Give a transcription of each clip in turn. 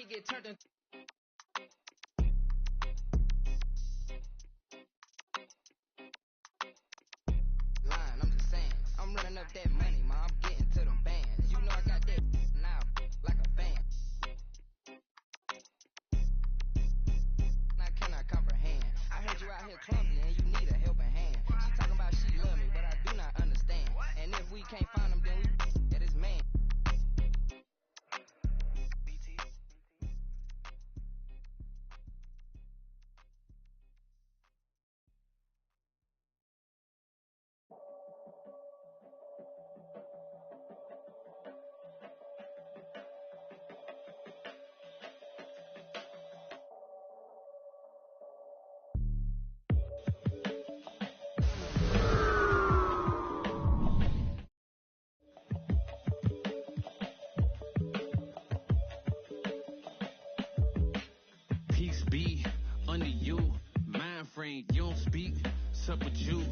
get turned into. Line, I'm just saying. I'm running up that money, ma. I'm getting to them bands. You know I got that now, like a fan. I cannot comprehend. I heard you out here clumsy and you need a helping hand. She talking about she love me, but I do not understand. And if we can't find them, then we at his man. Peace be under you, mind frame, you don't speak, sup with you,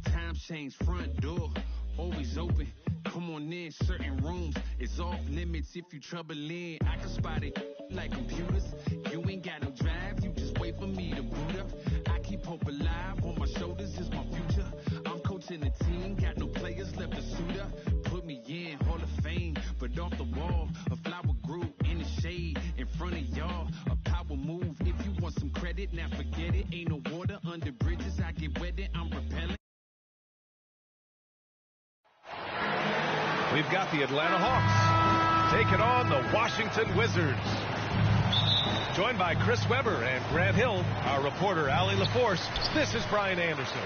time change, front door, always open, come on in, certain rooms, it's off limits if you troubling, I can spot it like computers, you ain't got no drive, you just wait for me to boot up, I keep hope alive, on my shoulders is my future, I'm coaching the team, got no players left to suit up, put me in, Hall of Fame, but off the wall, a flower grew in the shade, in front of y'all, a power move, if you want some credit, now forget it, ain't no water under bridges, I get wetted, I'm repelling. We've got the Atlanta Hawks taking on the Washington Wizards. Joined by Chris Webber and Grant Hill, our reporter Allie LaForce, this is Brian Anderson.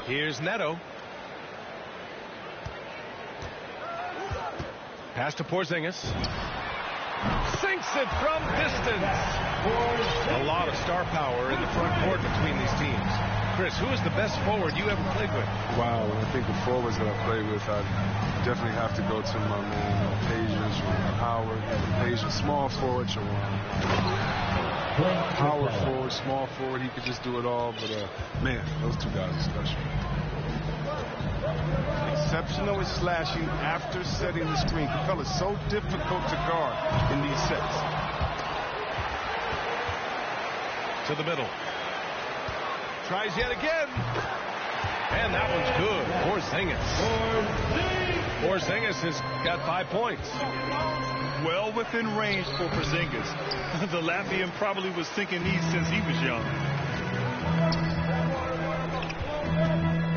Here's Neto. Pass to Porzingis. Sinks it from distance. A lot of star power in the front court between these teams. Chris, who is the best forward you ever played with? Wow, when I think of forwards that I played with, I definitely have to go to my man, Pages, Howard, Pages, small forward, Howard forward, small forward, he could just do it all, but man, those two guys are special. Exceptional at slashing after setting the screen. Capella's so difficult to guard in these sets. To the middle. Tries yet again. And that one's good. Porzingis has got 5 points. Well within range for Porzingis. The Latvian probably was thinking these since he was young.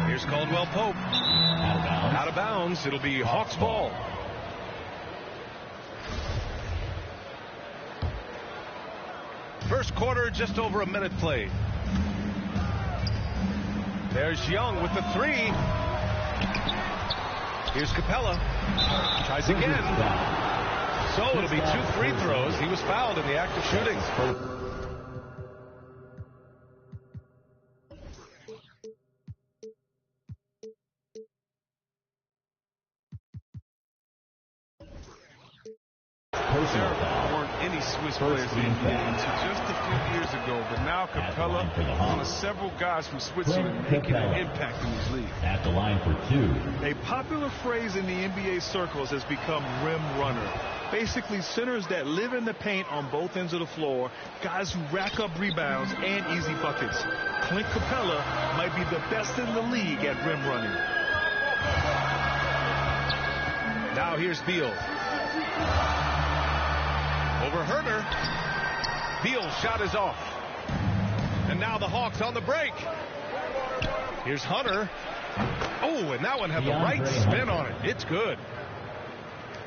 Here's Caldwell Pope. Out of bounds. It'll be Hawks ball. First quarter, just over a minute played. There's Young with the three. Here's Capella. Tries again. So it'll be 2 free throws. He was fouled in the act of shooting. There weren't any Swiss players in the NBA until just a few years ago, but now Capella is one of several guys from Switzerland making an impact in this league. At the line for 2. A popular phrase in the NBA circles has become rim runner. Basically, centers that live in the paint on both ends of the floor, guys who rack up rebounds and easy buckets. Clint Capella might be the best in the league at rim running. Now here's Beal. Over Herter. Beal's shot is off. And now the Hawks on the break. Here's Hunter. Oh, and that one had the right spin on it. It's good.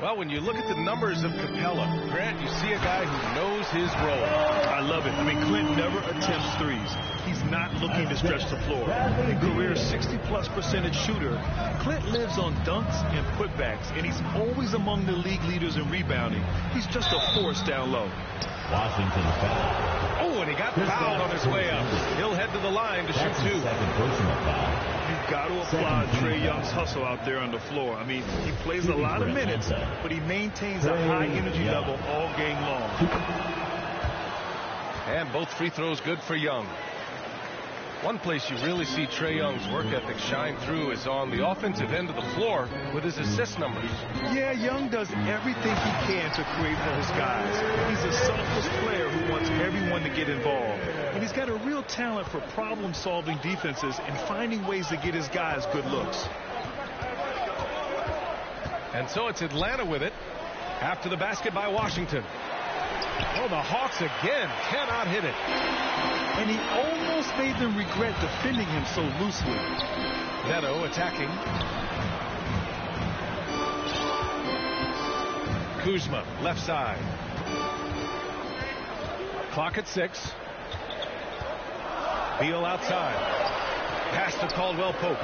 Well, when you look at the numbers of Capella, Grant, you see a guy who knows his role. I love it. I mean, Clint never attempts threes. He's not looking to stretch the floor. A career 60+% shooter, Clint lives on dunks and putbacks, and he's always among the league leaders in rebounding. He's just a force down low. Washington foul. Oh, and he got fouled on his way up. He'll head to the line to shoot 2. Second personal foul. You've got to applaud Trae Young's hustle out there on the floor. I mean, he plays a lot of minutes, but he maintains a high energy level all game long. And both free throws good for Young. One place you really see Trae Young's work ethic shine through is on the offensive end of the floor with his assist numbers. Yeah, Young does everything he can to create for his guys. He's a selfless player who wants everyone to get involved. And he's got a real talent for problem-solving defenses and finding ways to get his guys good looks. And so it's Atlanta with it after the basket by Washington. Oh, the Hawks again cannot hit it. And he almost made them regret defending him so loosely. Neto attacking. Kuzma, left side. Clock at 6. Beal outside. Pass to Caldwell Pope.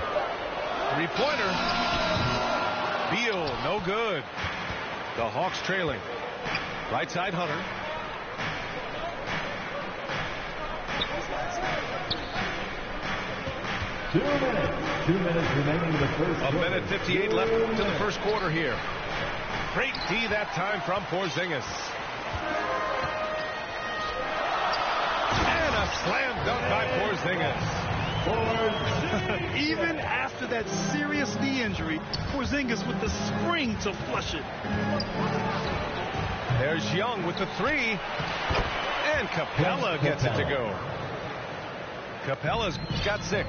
Three-pointer. Beal, no good. The Hawks trailing. Right side, Hunter. Two minutes remaining in the first quarter. A minute 58 left to the first quarter here. Great D that time from Porzingis. And a slam dunk by Porzingis. Even after that serious knee injury, Porzingis with the spring to flush it. There's Young with the 3. And Capella gets it to go. Capella's got 6.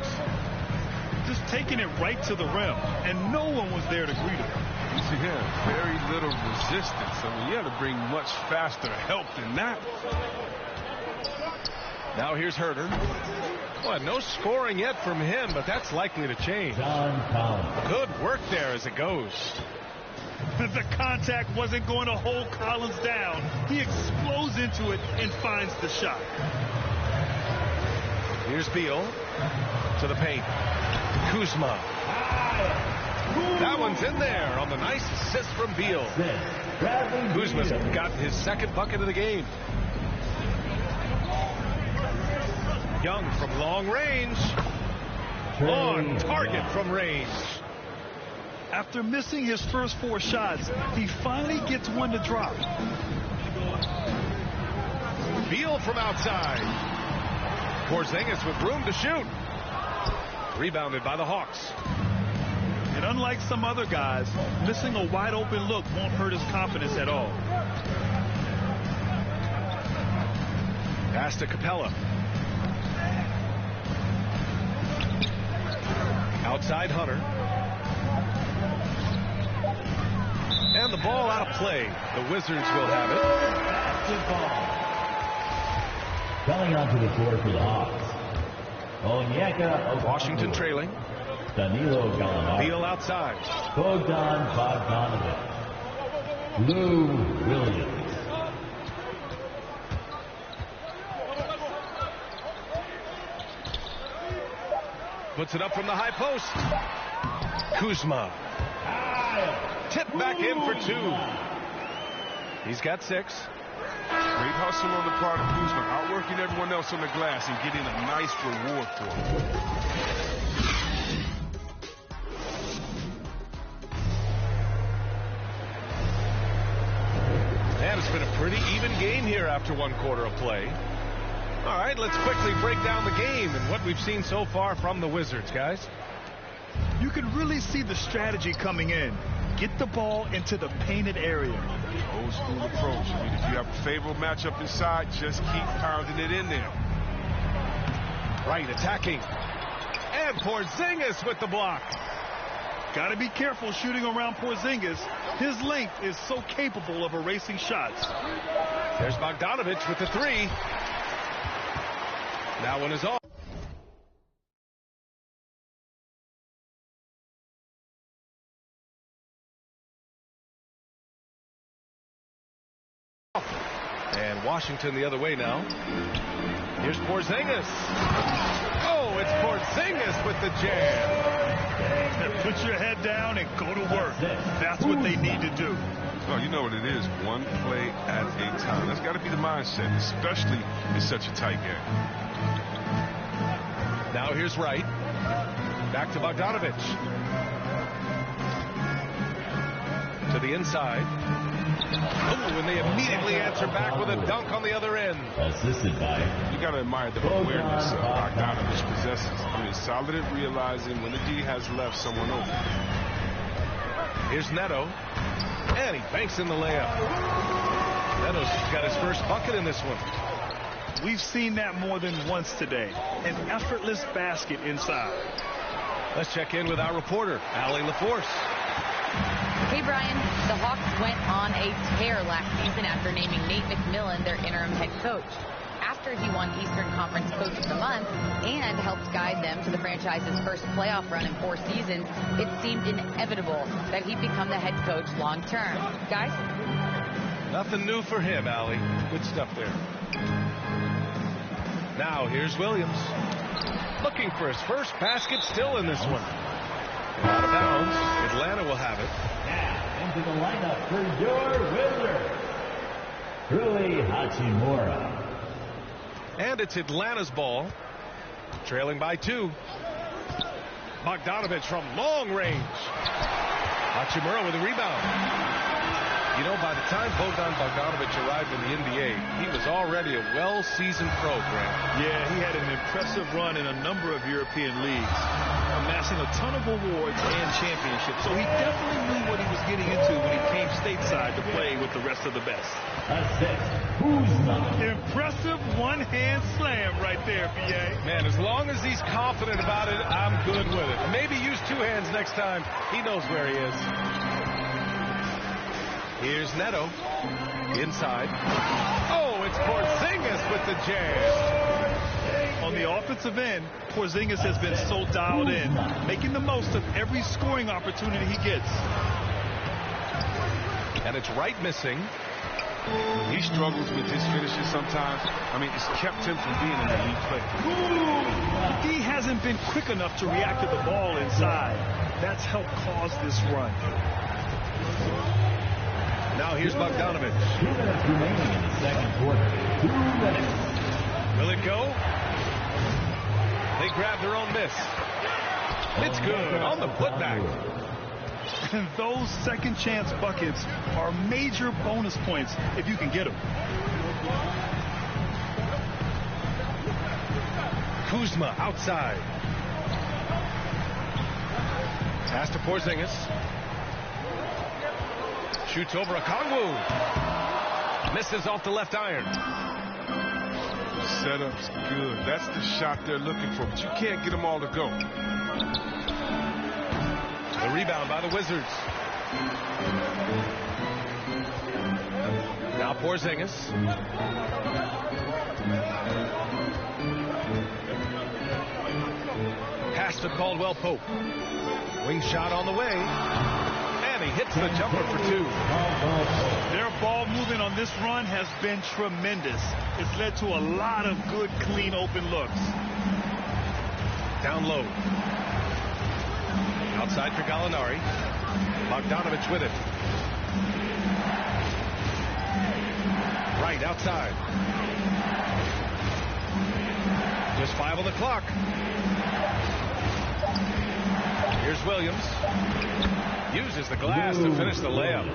Just taking it right to the rim, and no one was there to greet him. Yeah, very little resistance. I mean, you had to bring much faster help than that. Now here's Herter. Well, no scoring yet from him, but that's likely to change. Good work there as it goes. The contact wasn't going to hold Collins down. He explodes into it and finds the shot. Here's Beal to the paint. Kuzma. That one's in there on the nice assist from Beal. Kuzma's gotten his second bucket of the game. Young from long range. On target from range. After missing his first 4 shots, he finally gets one to drop. Beal from outside. Porzingis with room to shoot. Rebounded by the Hawks. And unlike some other guys, missing a wide open look won't hurt his confidence at all. Pass to Capella. Outside Hunter. And the ball out of play. The Wizards will have it. Coming onto the floor for the Hawks. Washington trailing. Danilo Gallinari. Beal outside. Bogdan Bogdanovic. Lou Williams. Puts it up from the high post. Kuzma. Tip back in for 2. He's got 6. Great hustle on the part of Kuzma, outworking everyone else on the glass and getting a nice reward for it. And it's been a pretty even game here after 1 quarter of play. All right, let's quickly break down the game and what we've seen so far from the Wizards, guys. You can really see the strategy coming in. Get the ball into the painted area. Old school approach. I mean, if you have a favorable matchup inside, just keep pounding it in there. Right, attacking. And Porzingis with the block. Got to be careful shooting around Porzingis. His length is so capable of erasing shots. There's Bogdanovic with the 3. That one is off. And Washington the other way now. Here's Porzingis. Oh, it's Porzingis with the jam. Put your head down and go to work. That's what they need to do. Well, you know what it is. One play at a time. That's got to be the mindset, especially in such a tight game. Now here's Wright. Back to Bogdanovic. To the inside. Oh, and they immediately answer back with a dunk on the other end. Assisted by. You got to admire the awareness Bogdanovich possesses. I mean, solid at realizing when the D has left someone open. Here's Neto, and he banks in the layup. Neto's got his first bucket in this one. We've seen that more than once today. An effortless basket inside. Let's check in with our reporter, Allie LaForce. Hey, Brian. The Hawks went on a tear last season after naming Nate McMillan their interim head coach. After he won Eastern Conference Coach of the Month and helped guide them to the franchise's first playoff run in 4 seasons, it seemed inevitable that he'd become the head coach long term. Guys? Nothing new for him, Allie. Good stuff there. Now here's Williams. Looking for his first basket still in this one. Out of bounds. Atlanta will have it. Now into the lineup for your Wizards, Rui Hachimura. And it's Atlanta's ball. Trailing by 2. Bogdanovich from long range. Hachimura with a rebound. You know, by the time Bogdanovich arrived in the NBA, he was already a well-seasoned pro, Grant. Yeah, he had an impressive run in a number of European leagues, amassing a ton of awards and championships. So he definitely knew what he was getting into when he came stateside to play with the rest of the best. Impressive one-hand slam right there, PA. Man, as long as he's confident about it, I'm good with it. Maybe use 2 hands next time. He knows where he is. Here's Neto. Inside. Oh, it's Porzingis with the jam. On the offensive end, Porzingis has been so dialed in, making the most of every scoring opportunity he gets. And it's Wright missing. He struggles with his finishes sometimes. I mean, it's kept him from being an elite player. He hasn't been quick enough to react to the ball inside. That's helped cause this run. Now here's Bogdanovich. 2 minutes remaining in the second quarter. 2 minutes. Will it go? They grab their own miss. It's good on the putback. And those second chance buckets are major bonus points if you can get them. Kuzma outside. Pass to Porzingis. Shoots over a Kongwu. Misses off the left iron. Setup's good. That's the shot they're looking for, but you can't get them all to go. The rebound by the Wizards. Now Porzingis. Pass to Caldwell Pope. Wing shot on the way. And he hits the jumper for 2. Their ball movement on this run has been tremendous. It's led to a lot of good, clean, open looks. Down low. Outside for Gallinari. Bogdanovich with it. Right outside. Just 5 on the clock. Here's Williams. Uses the glass to finish the layup.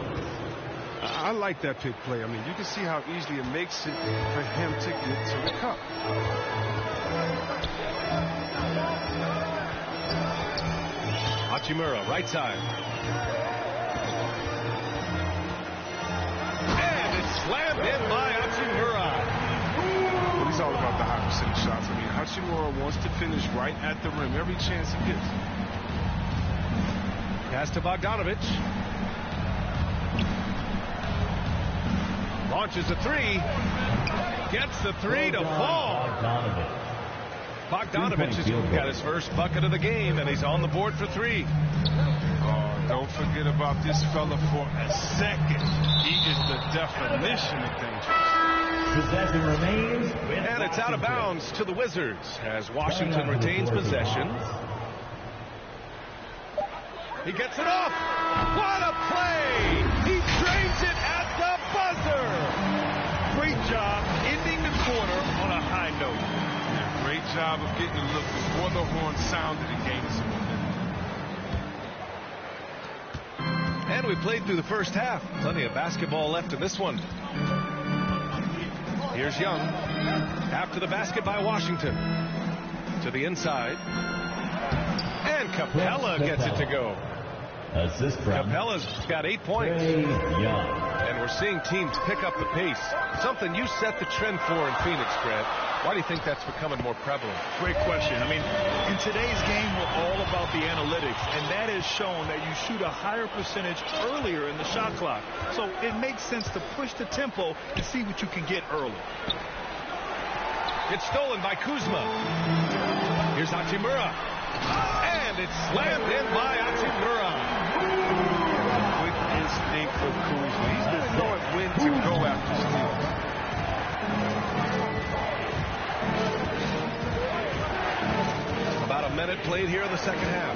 I like that pick play. I mean, you can see how easily it makes it for him to get to the cup. Hachimura, right side. And it's slammed in by Hachimura. Well, he's all about the high percentage shots. I mean, Hachimura wants to finish right at the rim every chance he gets. Pass to Bogdanovich. Launches a 3. Gets the 3 to fall. Bogdanovich has got his first bucket of the game, and he's on the board for 3. Oh, don't forget about this fella for a second. He is the definition of dangerous. Possession remains. And it's out of bounds to the Wizards as Washington retains possession. He gets it off. What a play! He drains it at the buzzer. Great job ending the quarter on a high note. Yeah, great job of getting the look before the horn sounded and gaining some momentum. And we played through the first half. Plenty of basketball left in this one. Here's Young. After the basket by Washington. To the inside. And Capella gets it to go. Assist from Capella's got 8 points. And we're seeing teams pick up the pace. Something you set the trend for in Phoenix, Fred. Why do you think that's becoming more prevalent? Great question. I mean, in today's game, we're all about the analytics, and that has shown that you shoot a higher percentage earlier in the shot clock. So it makes sense to push the tempo and see what you can get early. It's stolen by Kuzma. Here's Hachimura. And it's slammed in by Hachimura. Quick instinct for Kuzma. He's going to know when to go after steals. About a minute played here in the second half.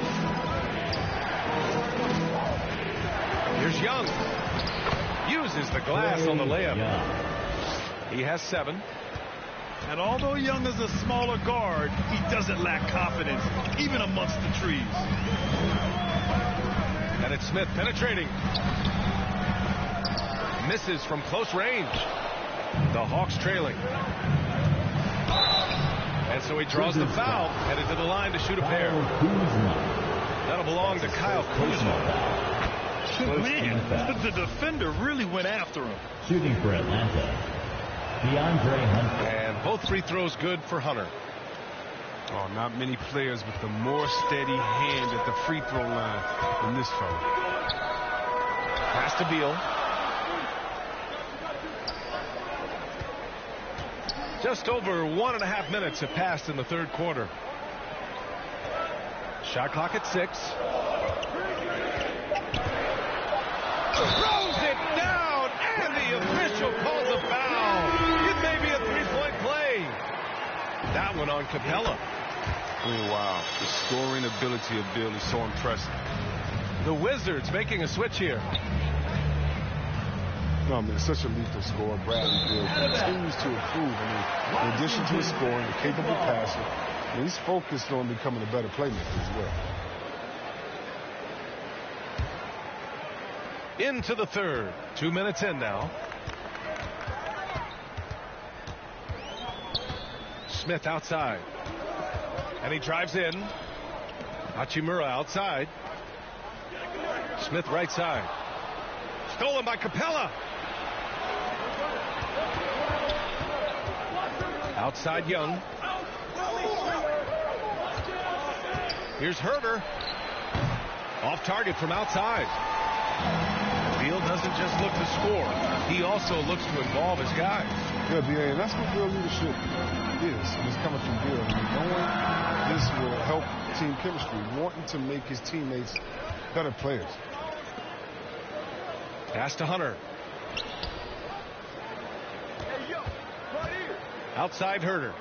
Here's Young. Uses the glass on the layup. He has 7. And although Young is a smaller guard, he doesn't lack confidence, even amongst the trees. And it's Smith penetrating. Misses from close range. The Hawks trailing. And so he draws the foul, headed to the line to shoot a pair. That'll belong to Kyle Kuzma. Man, the defender really went after him. Shooting for Atlanta, DeAndre Hunter. And both free throws good for Hunter. Oh, not many players with a more steady hand at the free throw line than this fella. Pass to Beal. Just over 1.5 minutes have passed in the third quarter. Shot clock at 6. Throws it down, and the official calls a foul. It may be a 3-point play. That one on Capella. Oh, wow. The scoring ability of Bill is so impressive. The Wizards making a switch here. No, I mean, it's such a lethal scorer. Bradley Beal continues to improve. I mean, in addition to his scoring, the capable passer, and he's focused on becoming a better playmaker as well. Into the third. 2 minutes in now. Smith outside. And he drives in. Hachimura outside. Smith right side. Stolen by Capella. Outside Young. Here's Herter. Off target from outside. Beal doesn't just look to score. He also looks to involve his guys. Yeah, BA, and that's what real leadership is. And it's coming from Beal. I mean, knowing this will help team chemistry, wanting to make his teammates better players. Pass to Hunter. Outside Herter.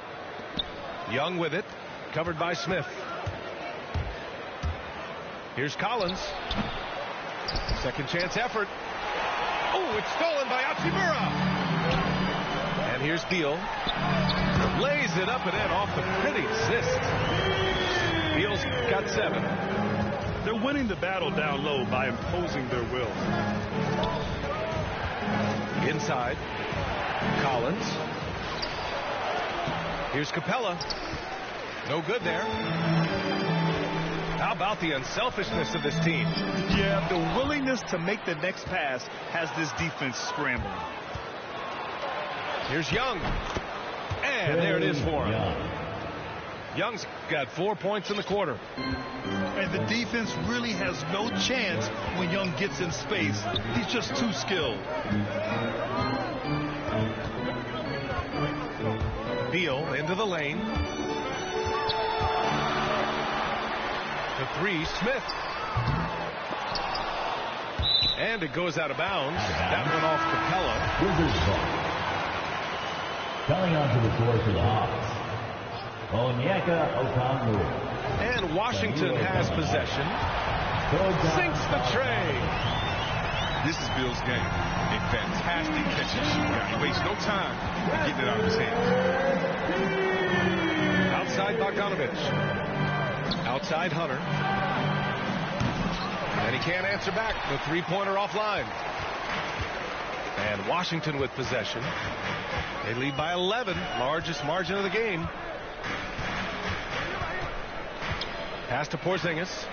Young with it. Covered by Smith. Here's Collins. Second chance effort. Oh, it's stolen by Hachimura. And here's Beal. Lays it up and in off the pretty assist. Beal's got 7. They're winning the battle down low by imposing their will. Inside. Collins. Here's Capella. No good there. How about the unselfishness of this team? Yeah, the willingness to make the next pass has this defense scrambling. Here's Young. And there it is for him. Young's got 4 points in the quarter. And the defense really has no chance when Young gets in space. He's just too skilled. Beal into the lane. The 3, Smith. And it goes out of bounds. That went off Capella. Wizards ball. Coming onto the floor for the Hawks, Onyeka Okongwu. And Washington has possession. Sinks the tray. This is Bill's game. A fantastic catch and shoot. He wastes no time in getting it out of his hands. Outside Bogdanovich. Outside Hunter. And he can't answer back. The three-pointer offline. And Washington with possession. They lead by 11, largest margin of the game. Pass to Porzingis.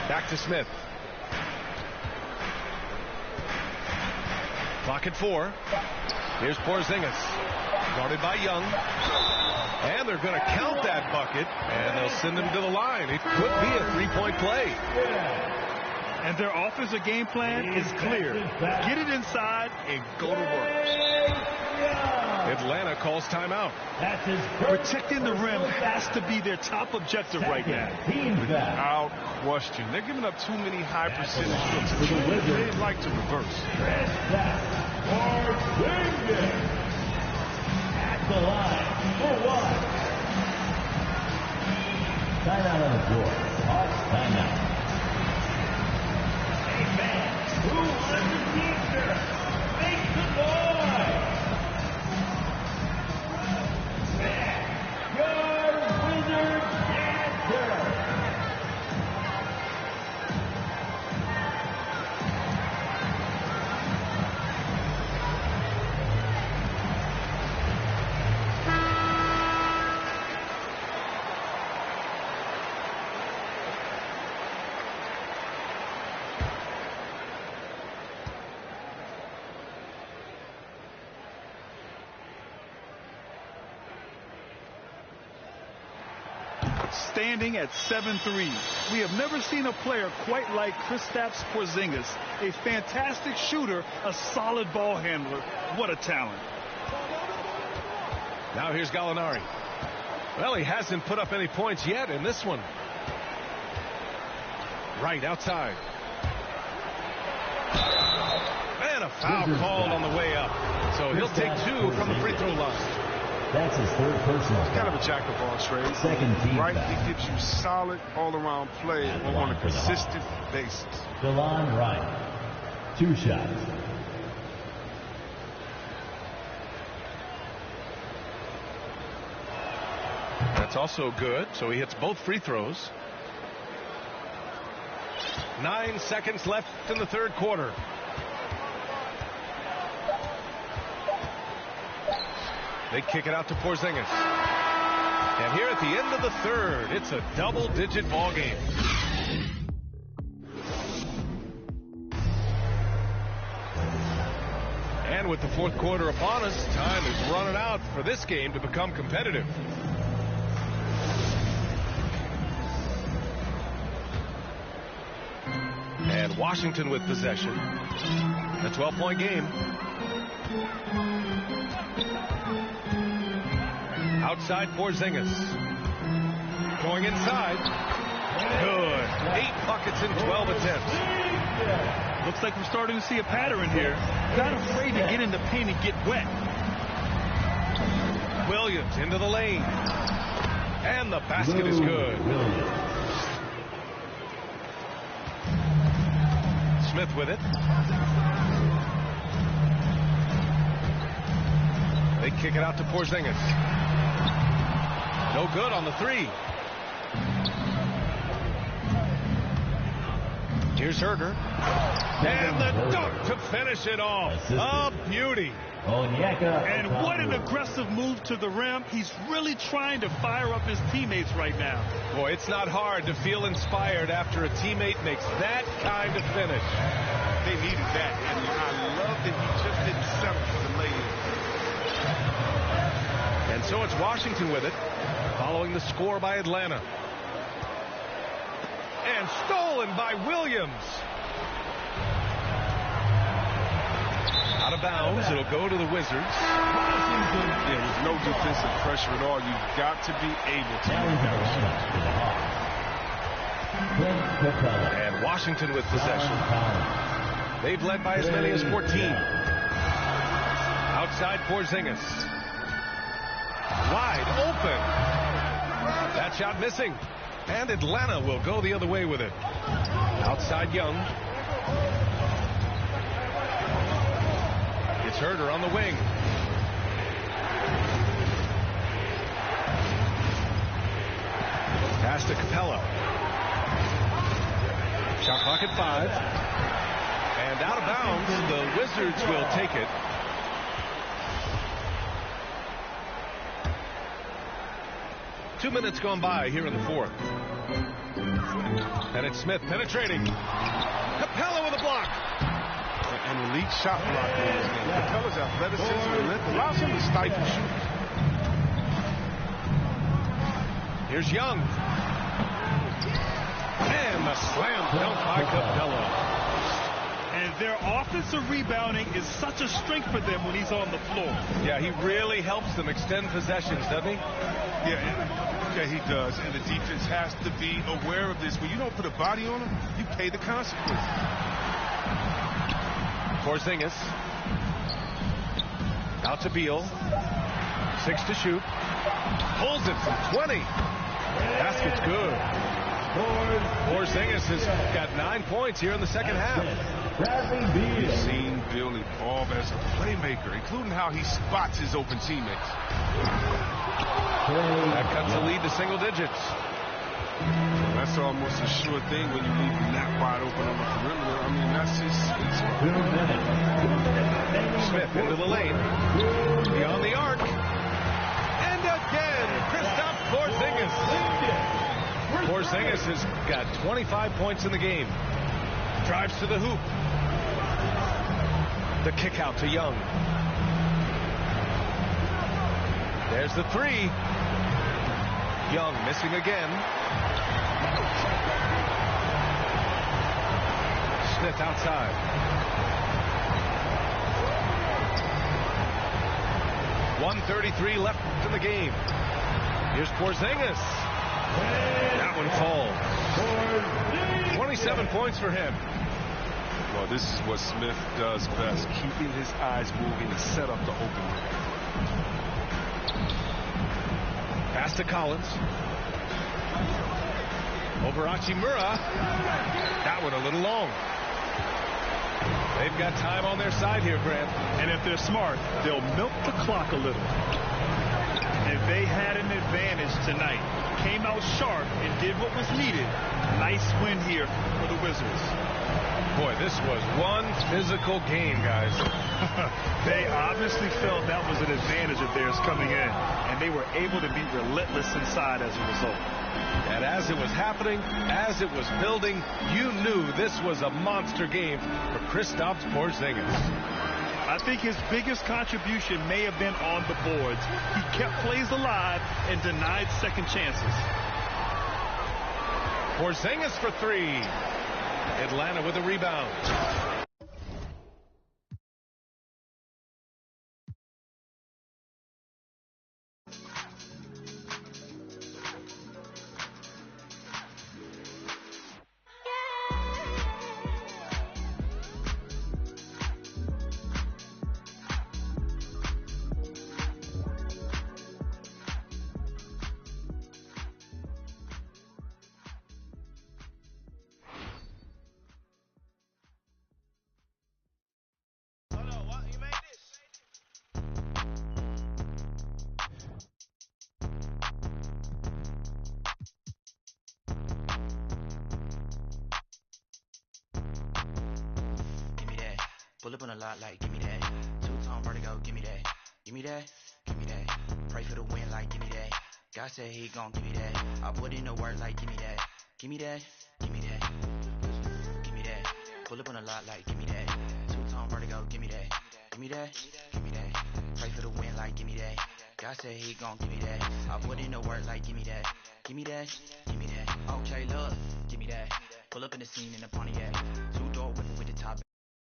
Back to Smith. Clock at 4. Here's Porzingis. Guarded by Young. And they're going to count that bucket. And they'll send him to the line. It could be a three-point play. And their offensive game plan is clear. Get it inside and go to work. Atlanta calls timeout. Protecting the rim has to be their top objective right now. Without question. They're giving up too many high percentage looks. They'd like to reverse. At the line for one. Timeout on the floor. Hawks timeout. A man who won the future. Make the noise. Your Wizard answer. Standing at 7'3", we have never seen a player quite like Kristaps Porzingis. A fantastic shooter, a solid ball handler. What a talent. Now here's Gallinari. Well, he hasn't put up any points yet in this one. Right outside. And a foul called on the way up. So he'll take 2 from the free throw line. That's his third personal. Kind of a jack of all trades. Second team right? back. He gives you solid all-around play on a consistent basis. DeLon Wright. 2 shots. That's also good. So he hits both free throws. 9 seconds left in the third quarter. They kick it out to Porzingis. And here at the end of the third, it's a double-digit ball game. And with the fourth quarter upon us, time is running out for this game to become competitive. And Washington with possession. A 12-point game. Outside Porzingis. Going inside. Good. 8 buckets in 12 attempts. Looks like we're starting to see a pattern here. Not afraid to get in the paint and get wet. Williams into the lane. And the basket is good. Smith with it. They kick it out to Porzingis. No good on the 3. Here's Herder. And the dunk to finish it off. A beauty. And what an aggressive move to the rim. He's really trying to fire up his teammates right now. Boy, it's not hard to feel inspired after a teammate makes that kind of finish. They needed that. And I love that he just didn't settle for the lay-in. And so it's Washington with it, following the score by Atlanta. And stolen by Williams. Out of bounds. It'll go to the Wizards. Yeah, with no defensive pressure at all, you've got to be able to. And Washington with possession. They've led by as many as 14. Outside Porzingis. Wide open. That shot missing. And Atlanta will go the other way with it. Outside Young. It's Herder on the wing. Pass to Capella. Shot clock at 5. And out of bounds, the Wizards will take it. Two minutes gone by here in the fourth. And it's Smith penetrating. Capella with a block. An elite shot blocker in this game. Capella's athleticism and length allows him to stifle shooters. Here's Young. And the slam dunk by Capella. And their offensive rebounding is such a strength for them when he's on the floor. Yeah, he really helps them extend possessions, doesn't he? Yeah, he does. And the defense has to be aware of this. When you don't put a body on him, you pay the consequences. Porzingis. Out to Beal. 6 to shoot. Pulls it from 20. Basket's good. Porzingis has got 9 points here in the second half. We've seen Beal evolve as a playmaker, including how he spots his open teammates. That cuts the lead to single digits. That's almost a sure thing when you leave the net wide open on the perimeter. I mean, that's his sweet spot. Smith into the lane. Beyond the arc. And again, Kristaps Porzingis. Porzingis has got 25 points in the game. Drives to the hoop. The kick out to Young. There's the three. Young missing again. Smith outside. .133 left in the game. Here's Porzingis. That one falls. 27 points for him. Well, this is what Smith does best, keeping his eyes moving to set up the opening. Pass to Collins. Over Hachimura. That one a little long. They've got time on their side here, Grant. And if they're smart, they'll milk the clock a little. If they had an advantage tonight, came out sharp and did what was needed, nice win here for the Wizards. Boy, this was one physical game, guys. They obviously felt that was an advantage of theirs coming in, and they were able to be relentless inside as a result. And as it was happening, as it was building, you knew this was a monster game for Kristaps Porzingis. I think his biggest contribution may have been on the boards. He kept plays alive and denied second chances. Porzingis for three. Atlanta with a rebound. Pull up on a lot like, give me that. Two-tone vertigo, give me that. Give me that, give me that. Pray for the win like, give me that. God said he gon' give me that. I put in the work like, give me that. Give me that, give me that. Give me that. Pull up on a lot like, give me that. Two-tone vertigo, give me that. Give me that, give me that. Pray for the win like, give me that. God said he gon' give me that. I put in the work like, give me that. Give me that, give me that. Okay, look, give me that. Pull up in the scene in the Pontiac. Two-door with